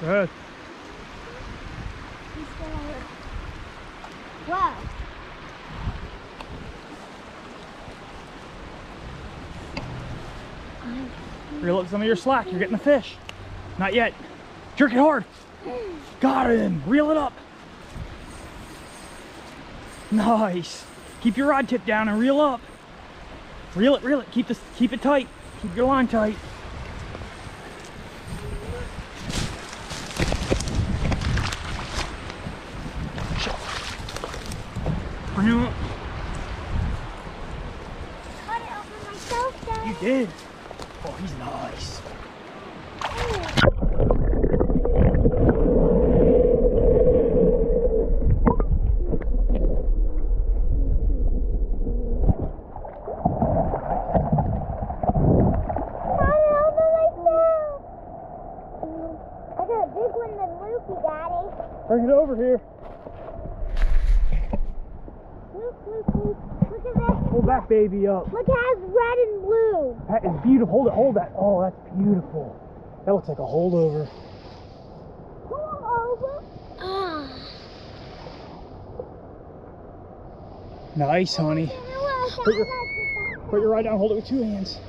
Good. He's still on it. Wow. Reel up some of your slack. You're getting the fish. Not yet. Jerk it hard. Got him. Reel it up. Nice. Keep your rod tip down and reel up. Reel it, reel it. Keep it tight. Keep your line tight. Bring him up. Cut it over myself, Dad. You did. Oh, he's nice. Bring it over here. Look at this. Hold that baby up. Look, it has red and blue. That is beautiful. Hold that. Oh, that's beautiful. That looks like a holdover. Pull over. Nice, honey. Put your rod down. Hold it with 2 hands.